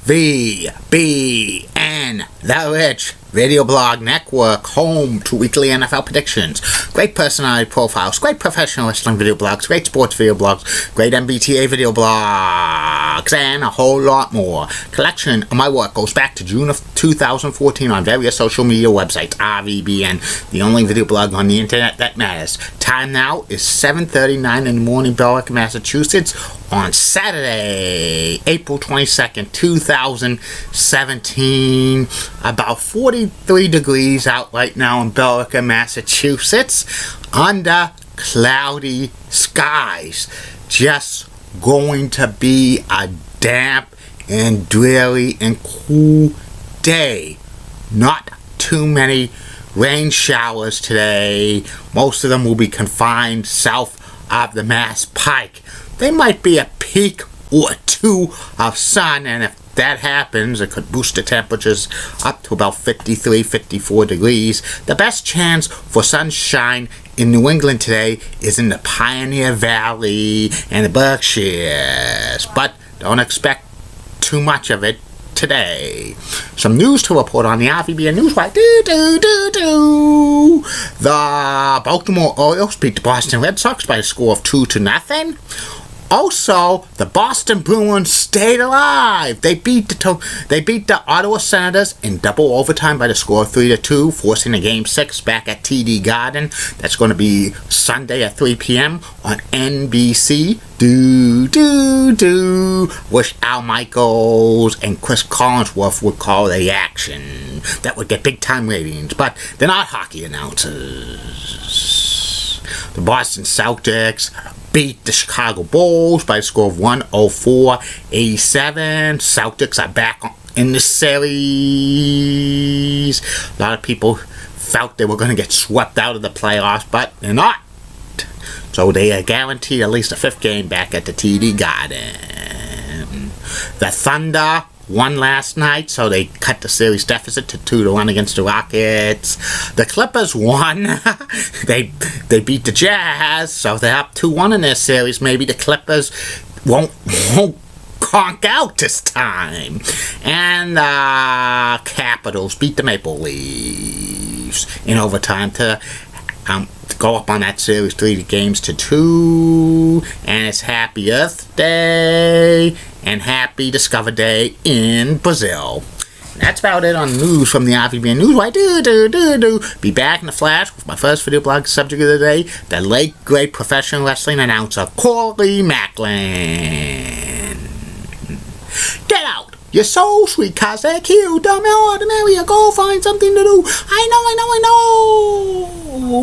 VBN, The Rich Video Blog Network, home to weekly NFL predictions, great personality profiles, great professional wrestling video blogs, great sports video blogs, great MBTA video blogs, and a whole lot more. Collection of my work goes back to June of 2014 on various social media websites. RVBN, the only video blog on the internet that matters. Time now is 7:39 in the morning, Berwick, Massachusetts, on Saturday, April 22nd, 2017. About 43 degrees out right now in Berwick, Massachusetts, under cloudy skies. Just going to be a damp and dreary and cool day. Not too many rain showers today. Most of them will be confined south of the Mass Pike. There might be a peak or two of sun, and if that happens, it could boost the temperatures up to about 53, 54 degrees. The best chance for sunshine in New England today is in the Pioneer Valley and the Berkshires, but don't expect too much of it today. Some news to report on the RVBN Newswire. The Baltimore Orioles beat the Boston Red Sox by a score of 2-0. Also, the Boston Bruins stayed alive. They beat the Ottawa Senators in double overtime by the score of 3-2, forcing a Game 6 back at TD Garden. That's going to be Sunday at 3 p.m. on NBC. Wish Al Michaels and Chris Collinsworth would call the action. That would get big-time ratings, but they're not hockey announcers. The Boston Celtics beat the Chicago Bulls by a score of 104-87. Celtics are back in the series. A lot of people felt they were going to get swept out of the playoffs, but they're not. So they are guaranteed at least a fifth game back at the TD Garden. The Thunder won last night, so they cut the series deficit to 2-1 against the Rockets. The Clippers won. They beat the Jazz, so they're up 2-1 in their series. Maybe the Clippers won't conk out this time. And the Capitals beat the Maple Leafs in overtime to go up on that series 3-2. And it's Happy Earth Day and Happy Discover Day in Brazil. And that's about it on news from the RVBN Newswire. Be back in a flash with my first video blog subject of the day, the late great professional wrestling announcer Corey Maclin. Get out! You're so sweet, Kazakh, cute, dumb, ordinary. Go find something to do. I know.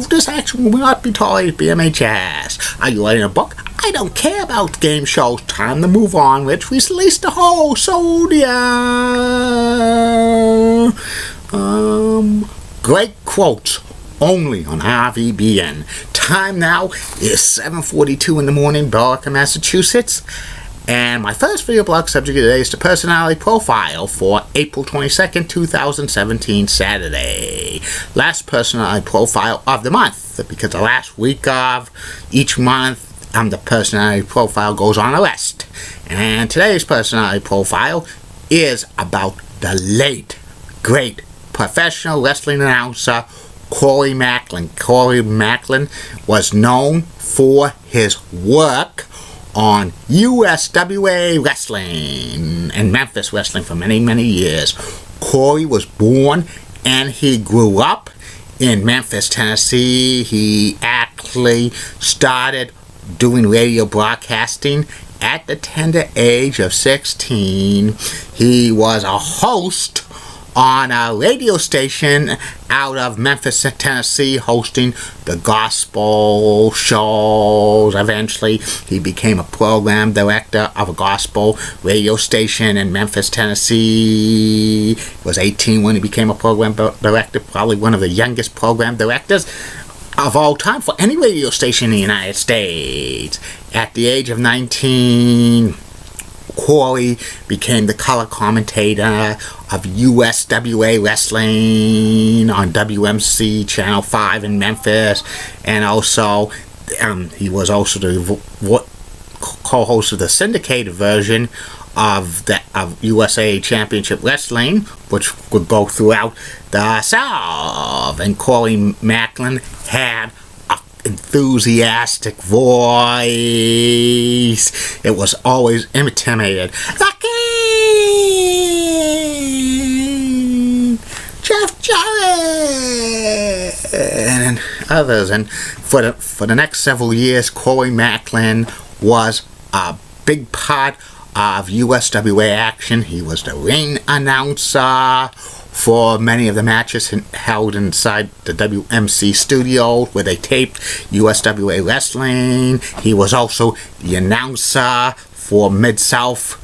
This action will not be tolerated BMHS. Are you writing a book? I don't care about game shows. Time to move on, Rich. We released the whole Sodia. Great quotes only on RVBN. Time now is 7:42 in the morning, Berwick, Massachusetts. And my first video blog subject of the day is the personality profile for April 22nd, 2017, Saturday. Last personality profile of the month, because the last week of each month, the personality profile goes on a list. And today's personality profile is about the late, great professional wrestling announcer, Corey Maclin. Corey Maclin was known for his work on USWA Wrestling and Memphis Wrestling for many, many years. Corey was born and he grew up in Memphis, Tennessee. He actually started doing radio broadcasting at the tender age of 16. He was a host on a radio station out of Memphis, Tennessee, hosting the gospel shows. Eventually, he became a program director of a gospel radio station in Memphis, Tennessee. He was 18 when he became a program director, probably one of the youngest program directors of all time for any radio station in the United States. At the age of 19, Corey became the color commentator of USWA Wrestling on WMC Channel 5 in Memphis, and also he was also the co-host of the syndicated version of USA Championship Wrestling, which would go throughout the South. And Corey Maclin had an enthusiastic voice. It was always imitated. The King! Jeff Jarrett! And others. And for the next several years, Corey Maclin was a big part of USWA action. He was the ring announcer for many of the matches held inside the WMC studio where they taped USWA wrestling. He was also the announcer for Mid-South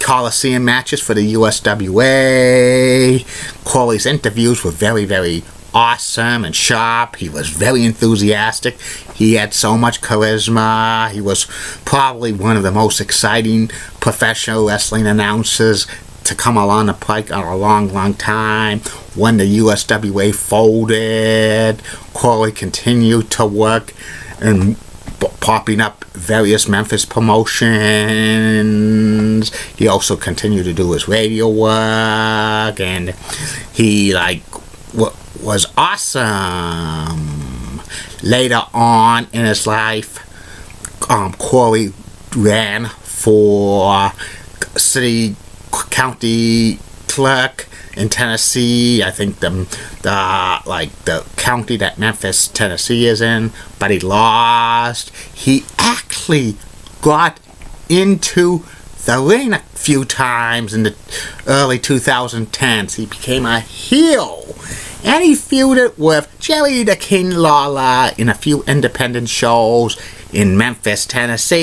Coliseum matches for the USWA. Corey's interviews were very, very awesome and sharp. He was very enthusiastic. He had so much charisma. He was probably one of the most exciting professional wrestling announcers to come along the pike in a long, long time. When the USWA folded, Corey continued to work and popping up various Memphis promotions. He also continued to do his radio work, and he was awesome. Later on in his life, Corey ran for county clerk in Tennessee. I think the county that Memphis, Tennessee is in, but he lost. He actually got into the ring a few times in the early 2010s. He became a heel, and he feuded with Jerry the King Lawler in a few independent shows in Memphis, Tennessee.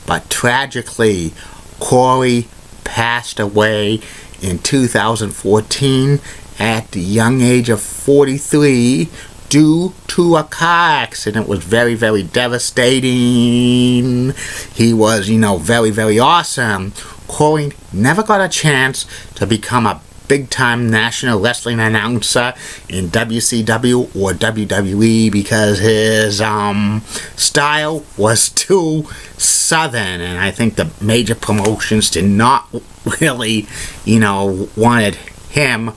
But tragically, Corey passed away in 2014 at the young age of 43 due to a car accident. It was very, very devastating. He was, very, very awesome. Corey never got a chance to become a big-time national wrestling announcer in WCW or WWE because his style was too southern, and I think the major promotions did not really, wanted him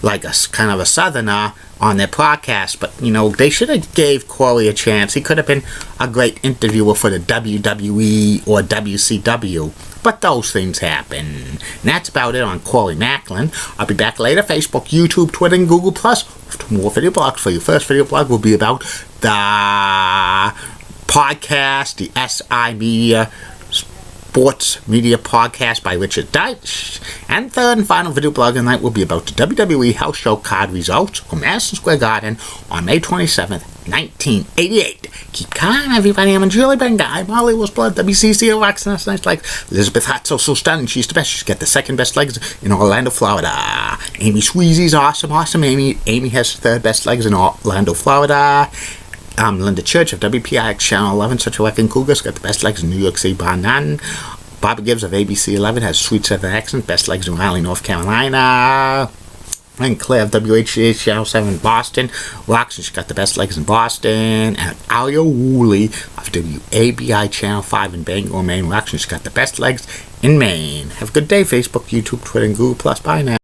like a kind of a southerner on their podcast. But they should have gave Corey a chance. He could have been a great interviewer for the WWE or WCW. But those things happen. And that's about it on Corey Maclin. I'll be back later. Facebook, YouTube, Twitter, and Google Plus with more video blogs for you. First video blog will be about the podcast, the SI Media Sports Media Podcast by Richard Deitch. And third and final video blog tonight will be about the WWE House Show card results from Madison Square Garden on May 27th, 1988. Keep calm, everybody. I'm a Julie Ben Guy. Molly was blood. WCC rocks last night like Elizabeth Hot, so stunning. She's the best. She's got the second best legs in Orlando, Florida. Amy Sweezy's awesome. Amy has the third best legs in Orlando, Florida. Linda Church of WPIX Channel 11, Central Wrecking Cougars, got the best legs in New York City, bar none. Bobby Gibbs of ABC 11 has sweet Southern accent, best legs in Raleigh, North Carolina. And Claire of WHCH Channel 7 Boston rocks, and she's got the best legs in Boston. And Alia Woolley of WABI Channel 5 in Bangor, Maine rocks, and she's got the best legs in Maine. Have a good day, Facebook, YouTube, Twitter, and Google+. Bye now.